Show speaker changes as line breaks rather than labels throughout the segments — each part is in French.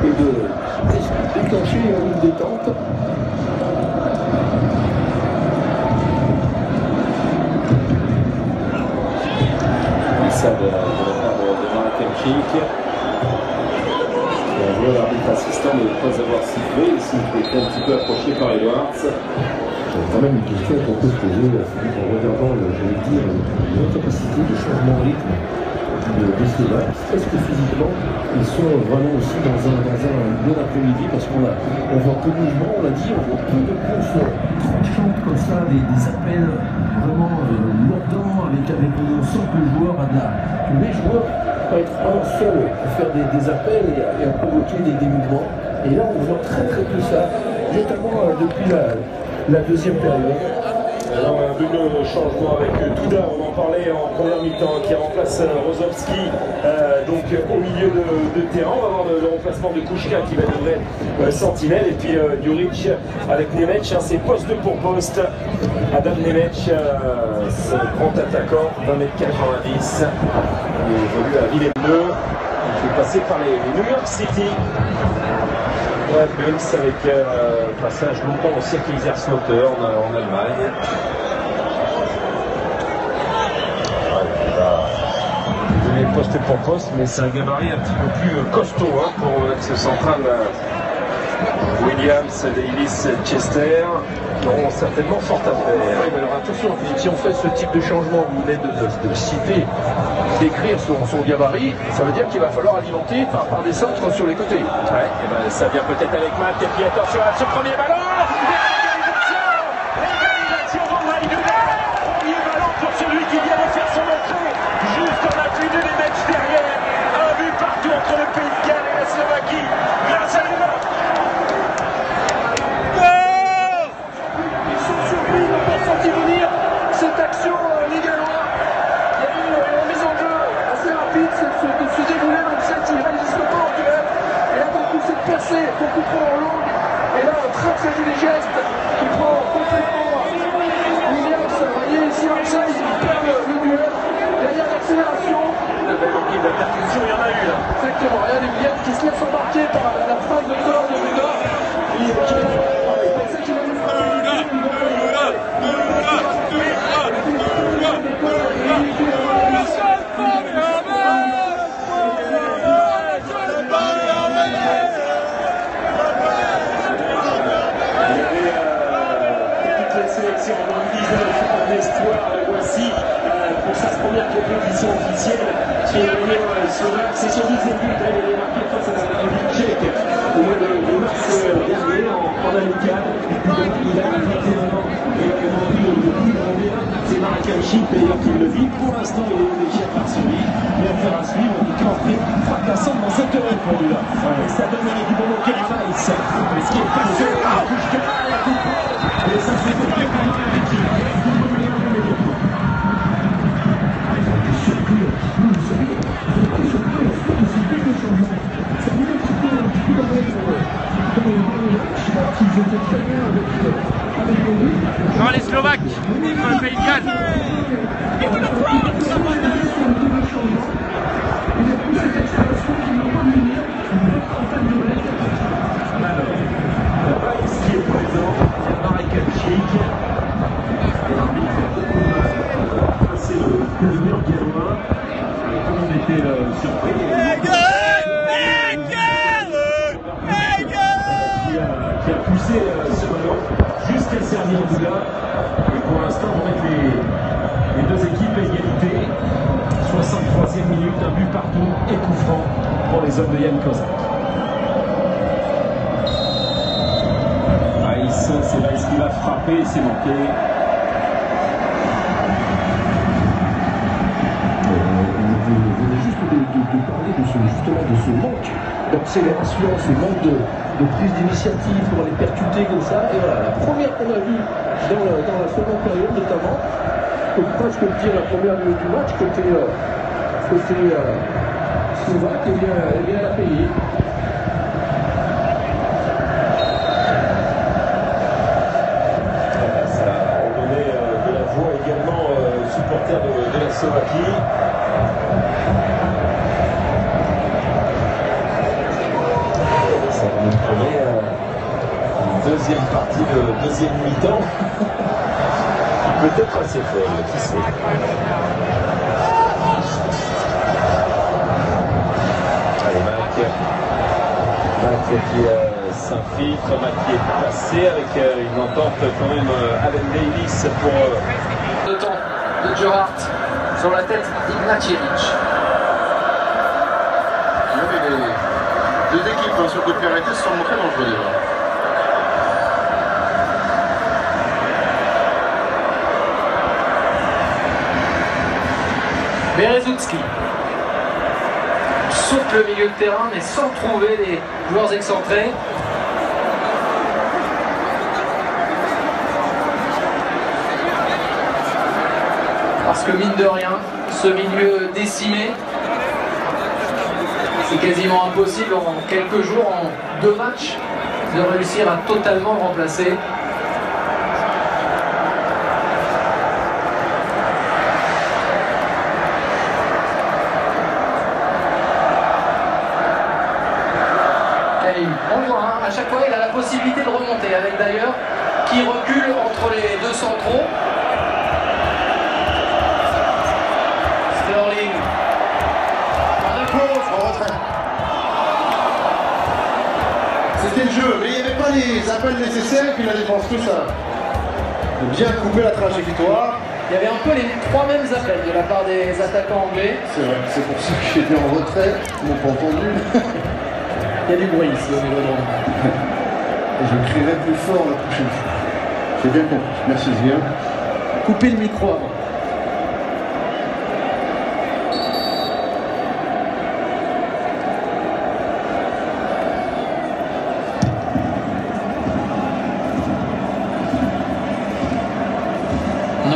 et de déclencher une détente.
Ça de la part de Marek Hamšík. On voit l'arbitre assistant de ne pas avoir sifflé, ici il était un petit peu approché par Edwards.
C'est quand même une question qu'on peut se poser, Philippe, en regardant, je vais dire, l'incapacité de changement de rythme des Slovaques. Est-ce que physiquement, ils sont vraiment aussi dans un bon après-midi, parce qu'on voit peu de mouvement, on l'a dit, on voit peu de courses tranchantes comme ça, des appels vraiment mordants, avec on sent que le joueur a que les joueurs peuvent être un seul à faire des appels et à provoquer des mouvements. Et là, on voit très très peu ça, notamment depuis la deuxième période.
Alors un double changement avec Duda, on en parlait en première mi-temps, qui remplace Rozovski donc au milieu de terrain. On va voir le remplacement de Kuška qui va devenir sentinelle, et puis Juric avec Nemec, c'est poste pour poste. Adam Nemec, ce grand attaquant, 20,90 m, il évolue à Villeneuve, il fait passer par les New York City. Ouais, Bulls avec passage longtemps aussi à Kaiserslautern en Allemagne. Il est poste pour poste, mais c'est un gabarit un petit peu plus costaud pour l'axe central. Williams, Davis, Chester auront certainement fort à faire.
Oui, mais alors attention, si on fait ce type de changement, vous venez de citer, d'écrire son gabarit, ça veut dire qu'il va falloir alimenter par des centres sur les côtés.
Ouais, et ben, ça vient peut-être avec Matt, et puis attention à ce premier ballon. L'égalisation d'Andrei Duda. Premier ballon pour celui qui vient de faire son entrée, juste en appui de les matchs derrière. Un but partout entre le Pays de Galles et la Slovaquie, grâce à l'humain.
Venir cette action, les Gallois. Il y a eu une mise en jeu assez rapide de se dérouler dans le set, il ne résiste pas en duel. Et là, d'un coup, cette percée, beaucoup trop en longue. Et là, un très très joli geste qui prend complètement Williams. Vous voyez ici, Marseille, il perd le duel. Derrière l'accélération.
La belle envie de percussion, il y en a eu là.
Exactement, regardez Williams qui se laisse embarquer par la phrase de corps de Duda. Il pensait qu'il allait frapper.
Pour sa première compétition officielle, c'est son deuxième but, il est marqué face à la République tchèque au mois de mars dernier en amical. Il a 21 ans et il a envie de plus grandir. C'est Marek Hamšík d'ailleurs qui le vit. Pour l'instant, il est léger par celui. Mais affaire à suivre, il est entré fracassante dans cette heure pour lui là. Et ça donne du bon au Kalimaïs. Mais ce qui est passé, et ça c'est fait par l'équipe.
Non, les Slovaques, contre le Pays de Galles.
Qui est présent, Marek Hamšík. C'est le meilleur gallois. Tout le monde était surpris. Qui a poussé ce ballon jusqu'à servir Duda. Et pour l'instant, on met les deux équipes à égalité. 63e minute, un but partout et coup franc pour les hommes de Jan Kozak. C'est là, est-ce qu'il va frapper, c'est manqué.
Vous venez juste de parler de ce manque d'accélération, ce manque de prise d'initiative pour aller percuter comme ça. Et voilà, la première qu'on a vue dans la seconde période notamment, on peut presque dire la première du match, côté slovaque, et bien elle a payé.
Ça a donné de la voix également aux supporters de la Slovaquie.
Et une deuxième partie de deuxième mi-temps. Peut-être assez folle, qui sait. Allez, Mac qui s'infiltre, Mac qui est passé avec une entente quand même Allen Davis pour...
Le temps de Gerhardt sur la tête d'Ignacevic.
Les deux équipes sur le coup de pied arrêté se sont montrées dangereuses déjà.
Berezutski saute le milieu de terrain mais sans trouver les joueurs excentrés. Parce que mine de rien, ce milieu décimé, c'est quasiment impossible en quelques jours, en 2 matchs, de réussir à totalement le remplacer. On voit, hein, à chaque fois il a la possibilité de remonter avec d'ailleurs qui recule entre les deux centraux. Sterling.
En pause, en retrait. C'était le jeu, mais il n'y avait pas les appels nécessaires puis la défense, tout ça. Bien couper la trajectoire.
Il y avait un peu les 3 mêmes appels de la part des attaquants anglais.
C'est vrai, c'est pour ça que j'étais en retrait, ils m'ont pas entendu.
Il y a du bruit ici au niveau de l'ombre.
Je crierai plus fort la prochaine fois. J'ai bien compris. Merci bien.
Coupez le micro avant.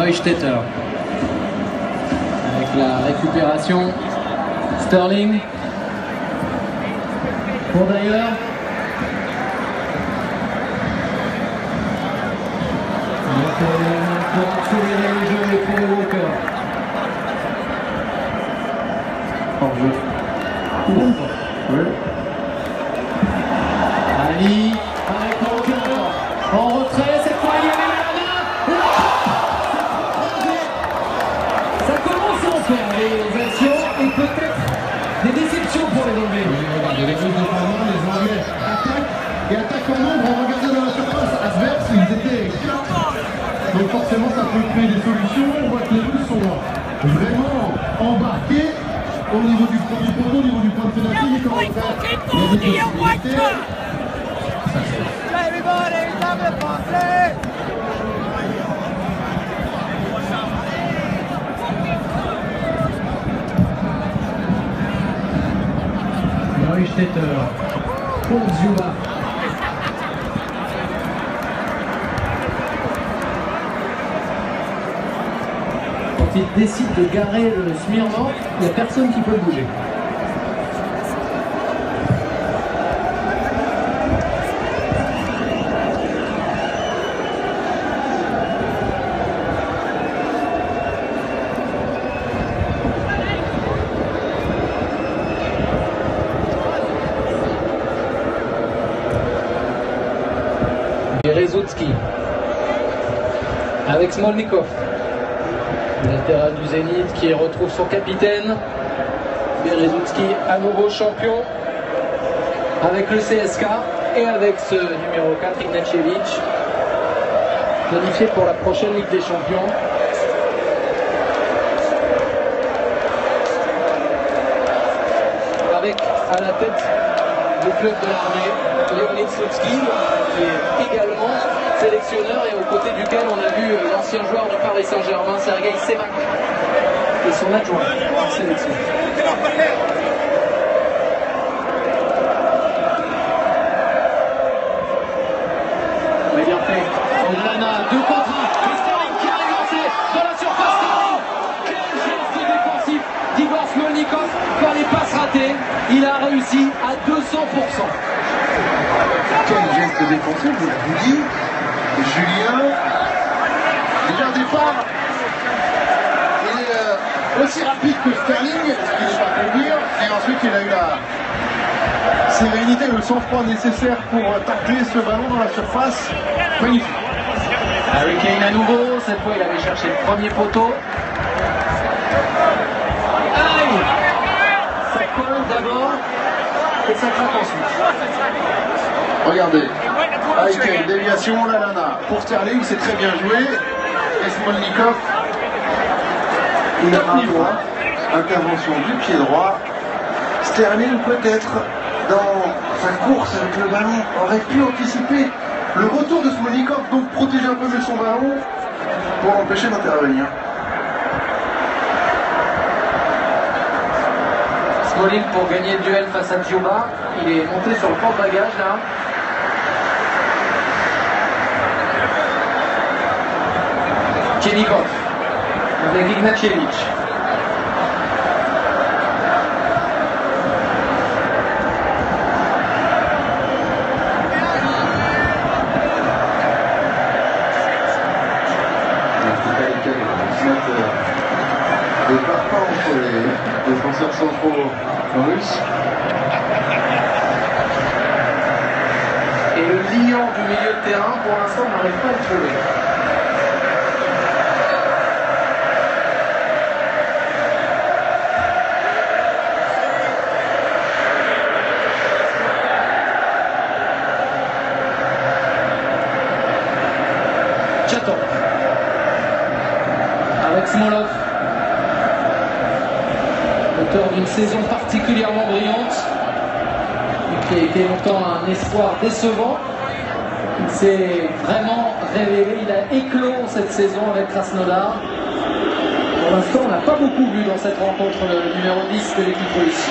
Neustädter. Avec la récupération. Sterling. Pour d'ailleurs. Pour accélérer les jeux pour le Walker.
Hors jeu. Oui.
Ali avec Walker. En retrait, cette fois il y avait la ça commence à en faire les actions et peut-être des déceptions pour les Anglais.
Regardez, les deux défenseurs, les Anglais attaquent et attaquent en nombre en regardant dans la surface adverse, ils étaient 4. Donc forcément ça peut créer des solutions. On voit que les Russes sont vraiment embarqués au niveau du premier poteau, au niveau du point de pénalty. Il y a des possibilités.
Neustädter pour Zuma. Quand il décide de garer le Smirnov, il n'y a personne qui peut le bouger. Berezutski avec Smolnikov, latéral du Zénith qui retrouve son capitaine. Berezutski à nouveau champion avec le CSK et avec ce numéro 4 Ignacevic, planifié pour la prochaine Ligue des Champions. Avec à la tête du club de l'armée, Leonid Slutsky, qui est également sélectionneur et aux côtés duquel on a vu l'ancien joueur du Paris Saint-Germain, Sergei Semak, et son adjoint en sélection. Mais bien fait. Onana, 2 contre 1. Et Sterling qui arrive lancé dans la surface. Sterling. Quel geste défensif d'Igor Smolnikov. Par les passes ratées, il a réussi à 200%.
Quel geste défensif, je vous dis. Julien, déjà au départ, il est aussi rapide que Sterling, ce qui n'est pas pour dire, et ensuite il a eu sérénité et le sang-froid nécessaire pour tacler ce ballon dans la surface. Magnifique.
Harry Kane à nouveau, cette fois il avait cherché le premier poteau. Aïe! Ça colle d'abord et ça craque ensuite.
Regardez, Harry Kane, déviation, la nana. Pour Sterling, c'est très bien joué. Et Smolnikov, il a main droite, intervention du pied droit. Sterling peut-être dans sa course avec le ballon aurait pu anticiper le retour de Smolnikov, donc protéger un peu mieux son ballon pour l'empêcher d'intervenir.
Smalling pour gagner le duel face à Dioba. Il est monté sur le porte-bagages là. Kenikov avec Ignacevic.
Des parpaings entre les défenseurs centraux russes.
Et le lion du milieu de terrain, pour l'instant, n'arrive pas à le trouver. Chatov. Avec Smolov. Auteur d'une saison particulièrement brillante, qui a été longtemps un espoir décevant. Il s'est vraiment révélé, il a éclos cette saison avec Krasnodar. Pour l'instant, on n'a pas beaucoup vu dans cette rencontre le numéro 10 de l'équipe russe.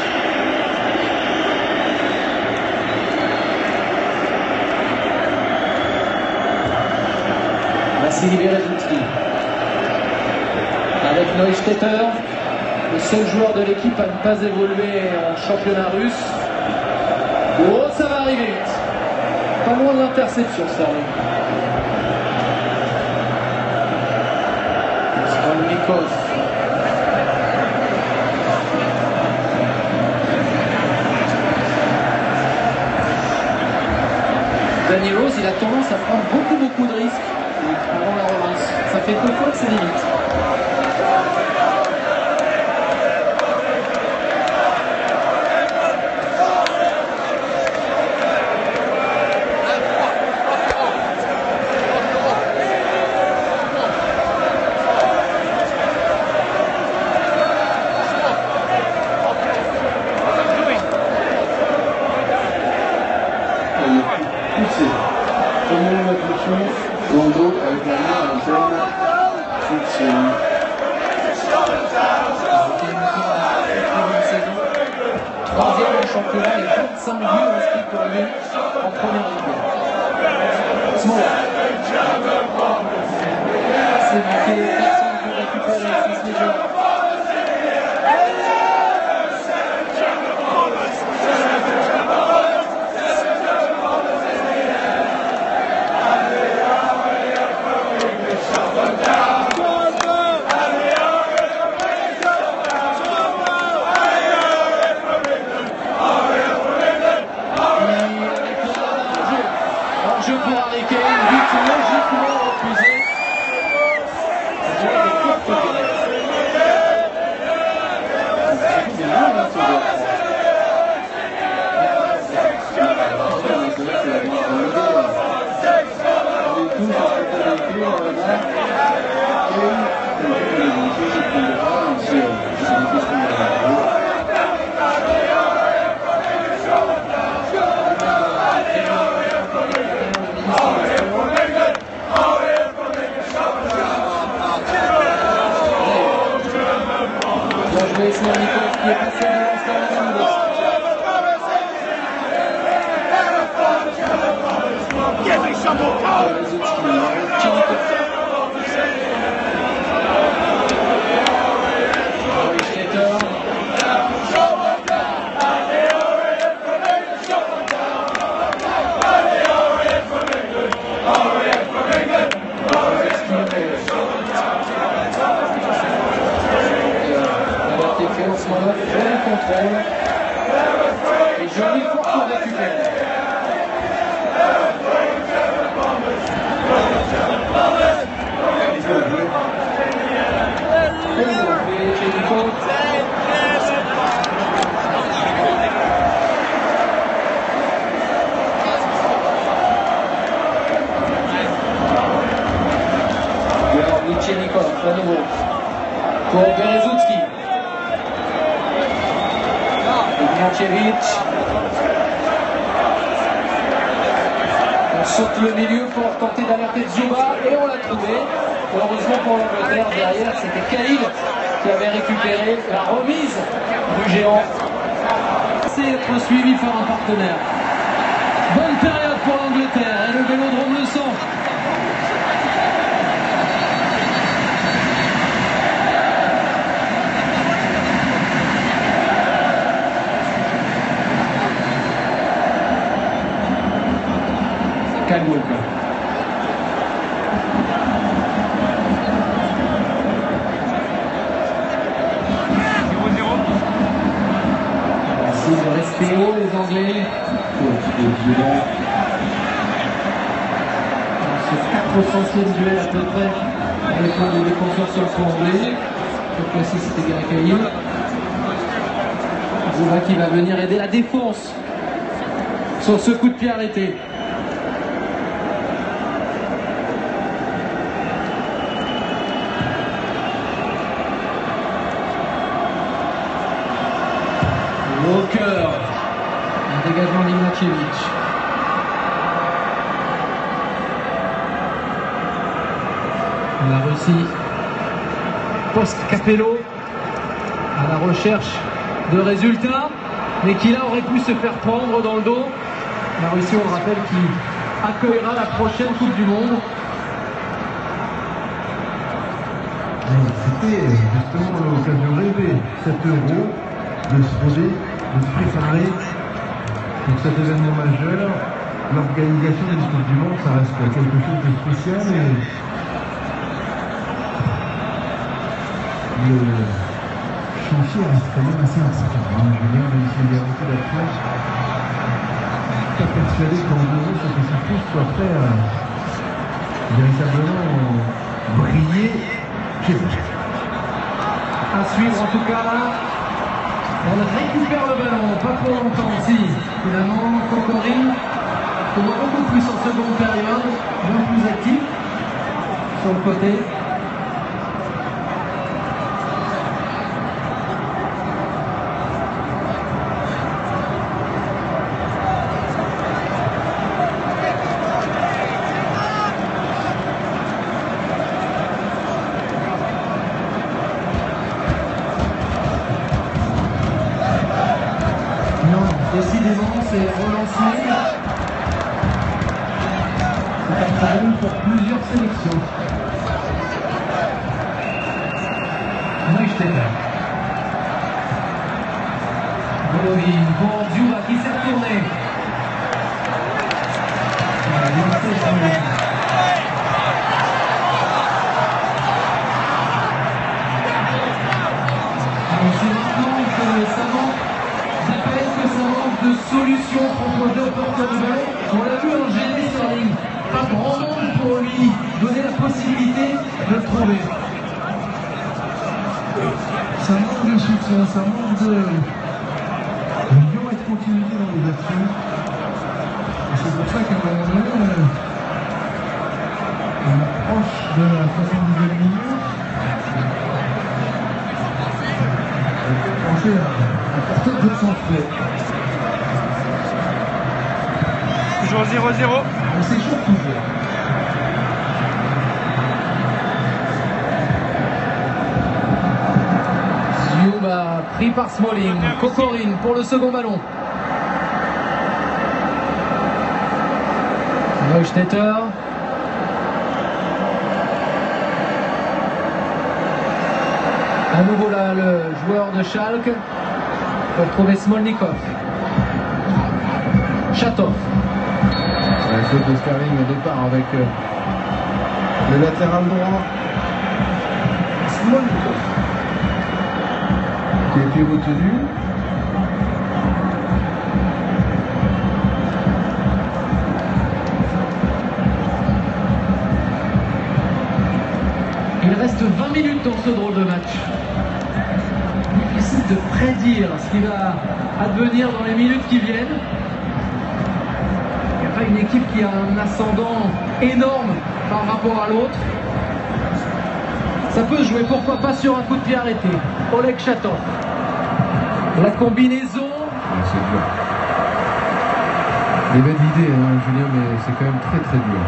Vassili Berezutski avec Neustädter, le seul joueur de l'équipe à ne pas évoluer en championnat russe. Oh, ça va arriver vite. Pas loin de l'interception, Sterling. Smolnikov. Danny Rose, il a tendance à prendre beaucoup de risques avant la relance. Ça fait 2 fois que c'est limite.
Dans le dos avec la main à l'antenne.
Troisième en championnat et 25 buts inscrits pour lui en première ligue. Smolov. C'est manqué, personne pour récupérer Chris Major. Jeu pour Harry Kane, but logiquement refusé. Smolnikov qui est passé devant Sterling. Smolov fait le contrôle. Et joli contrôle avec à nouveau pour Berezucki. Ignacevic. On saute le milieu pour tenter d'alerter Zuba et on l'a trouvé. Heureusement pour l'Angleterre, derrière c'était Cahill qui avait récupéré la remise du géant. C'est être suivi par un partenaire. Bonne période pour l'Angleterre et le Vélodrome le sent. Kyle Walker. De rester haut les Anglais. Dans ce 400e duel à peu près avec les défenseurs sur le front anglais. Cette fois-ci c'était Gary Cahill. Zuba qui va venir aider la défense sur ce coup de pied arrêté. Walker, un dégagement d'Ignacevic. La Russie, post-Capello, à la recherche de résultats, mais qui là aurait pu se faire prendre dans le dos. La Russie, on le rappelle, qui accueillera la prochaine Coupe du Monde.
C'était justement l'occasion rêvée, 7 euros, de se roder, de se préparer pour cet événement majeur. L'organisation d'une Coupe du Monde, ça reste quelque chose de spécial et le chantier reste quand même assez important. Julien, même s'il y a beaucoup d'absence, je suis pas persuadé qu'en 2 ans, ce processus soit prêt à véritablement briller chez eux.
À suivre en tout cas là. On récupère le ballon, pas pour longtemps aussi. Finalement, Kokorin, on voit beaucoup plus en seconde période, bien plus actif sur le côté.
Décidément, c'est relancé. C'est un problème pour plusieurs sélections. Neusteder. Golovin pour Zuba qui s'est retourné. C'est maintenant que ça manque d'appel, que ça manque de solutions proposées au porteur de ballon. On l'a vu en gêner sur la ligne. Pas grand monde pour lui donner la possibilité de le trouver. Ça manque de soutien, ça manque de lion et de continuité dans les actions. Et c'est pour ça qu'à un moment donné, on approche de la 70e minute. On peut penser à porter 200 faits.
Toujours 0-0.
On s'échauffe toujours.
Zuba pris par Smalling. Kokorin pour le second ballon. Neusteder. À nouveau là, le joueur de Schalke pour trouver Smolnikov. Chatov.
La faute de Sterling au départ avec le latéral droit. Smolnikov. Qui a été retenu.
Il reste 20 minutes dans ce drôle de match. Difficile de prédire ce qui va advenir dans les minutes qui viennent. Il n'y a pas une équipe qui a un ascendant énorme par rapport à l'autre. Ça peut se jouer, pourquoi pas sur un coup de pied arrêté. Oleg Chatov. La combinaison.
C'est dur. Des belles idées, hein, Julien, mais c'est quand même très très dur.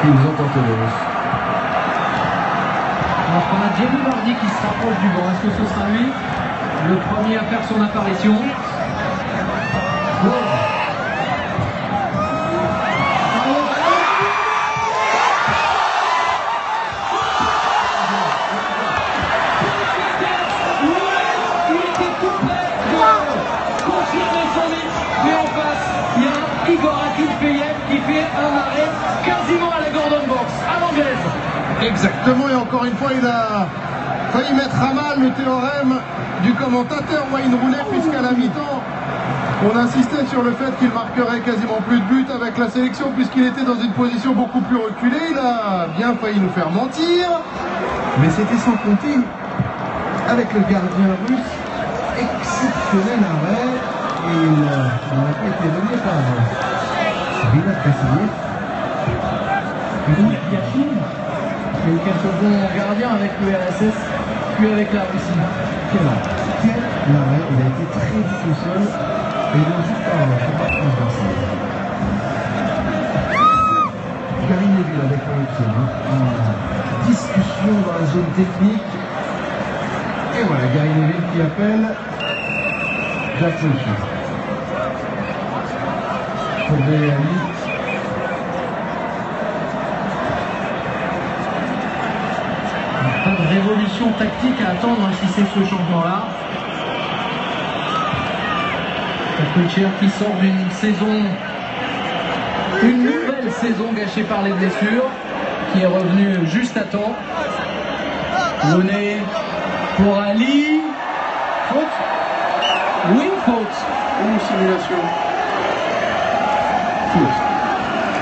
Ils ont tenté les Russes.
Alors qu'on a Gianni Vardy qui se rapproche du banc. Est-ce que ce sera lui le premier à faire son apparition?
Igor Akinfeyev qui fait un arrêt quasiment à la Gordon Box, à l'anglaise.
Exactement, et encore une fois, il a failli mettre à mal le théorème du commentateur Wayne Rooney, puisqu'à la mi-temps, on insistait sur le fait qu'il marquerait quasiment plus de buts avec la sélection, puisqu'il était dans une position beaucoup plus reculée. Il a bien failli nous faire mentir, mais c'était sans compter avec le gardien russe, exceptionnel arrêt, et il n'a pas été donné par Bilal Kassayev.
Il y a eu quelques bons gardiens avec le RSS, puis avec la Russie.
Quel arrêt, il a été très vite au sol, et il a juste pas transversal. Karine Neville avec l'Europe, en discussion dans la zone technique. Et voilà, Gary Neville qui appelle Jacques Solchat. Pour Béali.
Pas de révolution tactique à attendre si c'est ce changement-là. Kulcher qui sort d'une saison, une nouvelle saison gâchée par les blessures, qui est revenu juste à temps. Loné pour Ali. Faute. Oui, faute.
Ou simulation.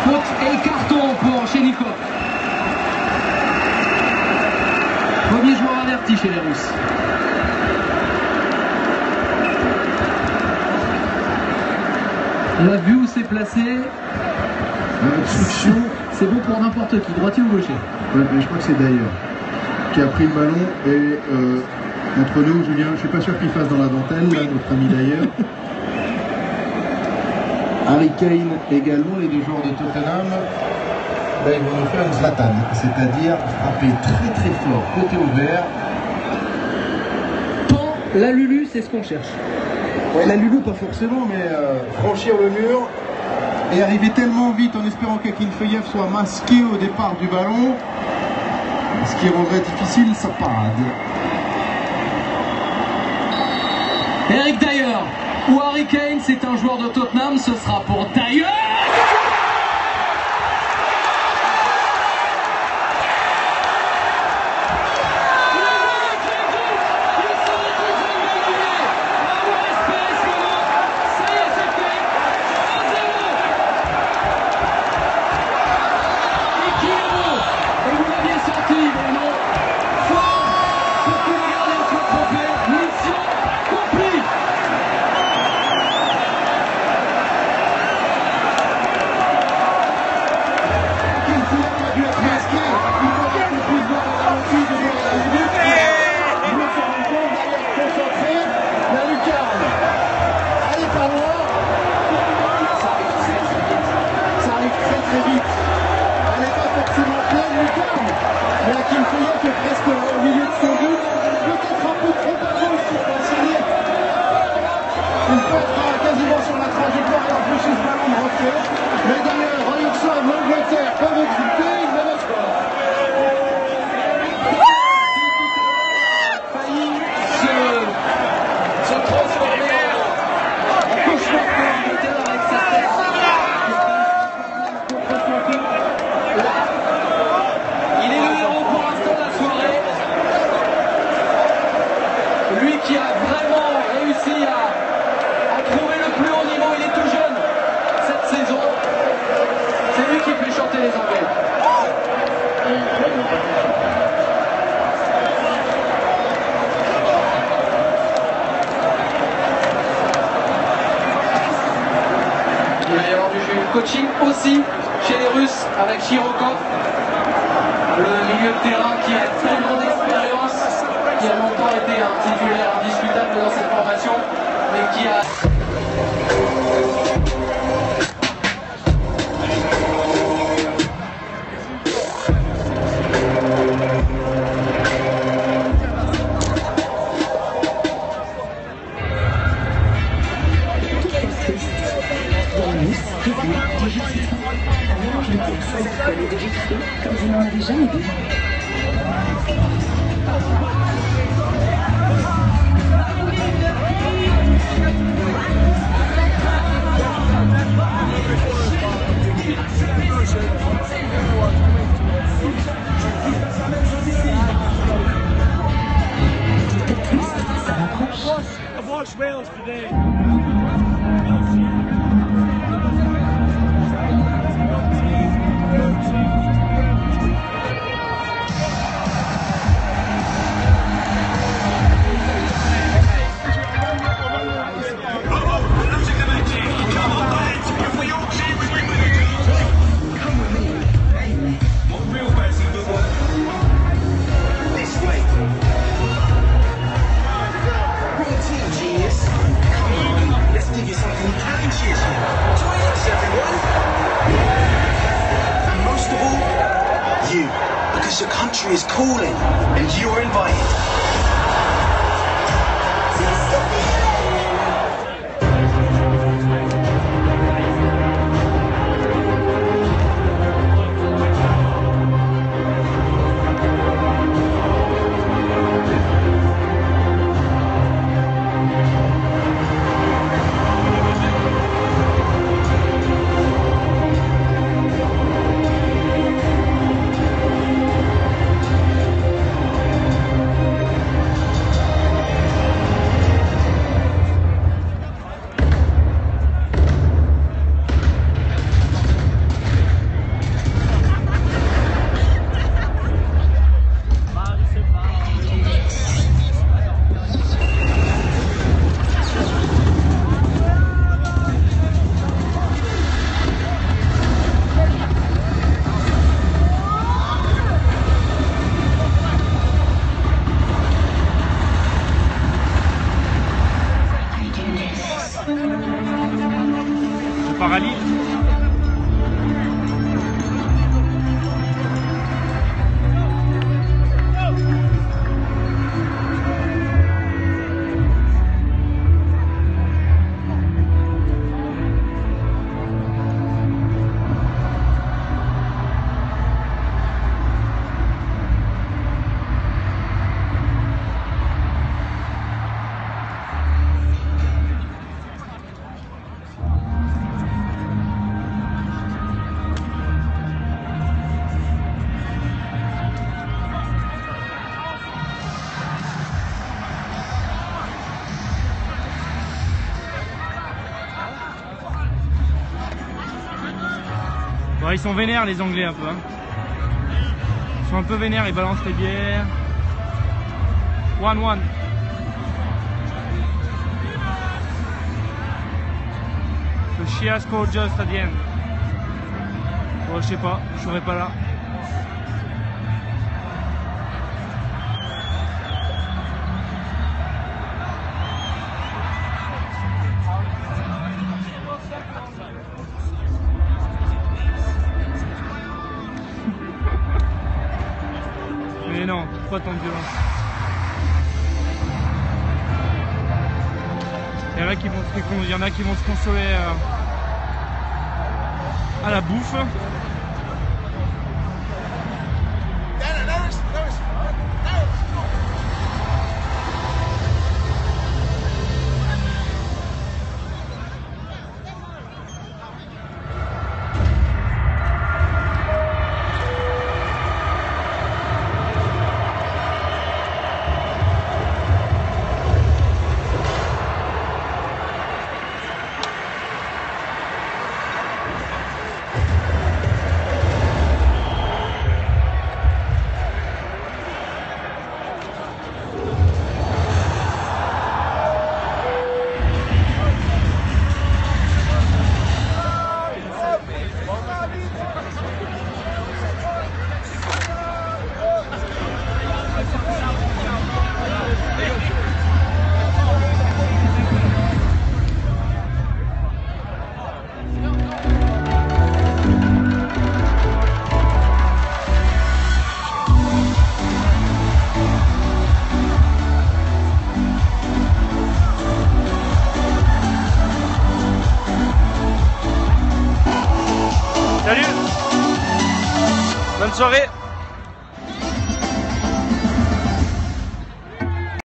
Faute et carton pour Chenikov. Premier joueur averti chez les Russes. La vue où c'est placé,
L'obstruction.
c'est bon pour n'importe qui, droitier ou gaucher.
Ouais, mais je crois que c'est d'ailleurs qui a pris le ballon et entre nous, Julien, je suis pas sûr qu'il fasse dans la dentelle, là, notre ami d'ailleurs. Harry Kane également, les deux joueurs de Tottenham, là, ils vont nous faire une Zlatan, c'est-à-dire frapper très très fort, côté ouvert.
Pan, la Lulu, c'est ce qu'on cherche.
Ouais, la Lulu, pas forcément, mais franchir le mur et arriver tellement vite en espérant qu'Akinfeyev soit masqué au départ du ballon, ce qui rendrait difficile sa parade.
Eric Dyer ou Harry Kane, c'est un joueur de Tottenham, ce sera pour Dyer. Coaching aussi chez les Russes avec Shirokov, le milieu de terrain qui a tellement d'expérience. qui a longtemps été un titulaire indiscutable dans cette formation, mais qui a...
Comme je n'en avais jamais vu. Ça rapproche.
I've watched Wales today.
Because your country is calling and you're invited.
Bon, ils sont vénères les Anglais un peu. Hein. Ils sont un peu vénères, ils balancent les bières. 1-1. Le Chia scored just at the end. Bon, je sais pas, je serai pas là. Mais non, pas tant de violence. Il y en a qui vont se consoler à la bouffe.
soirée.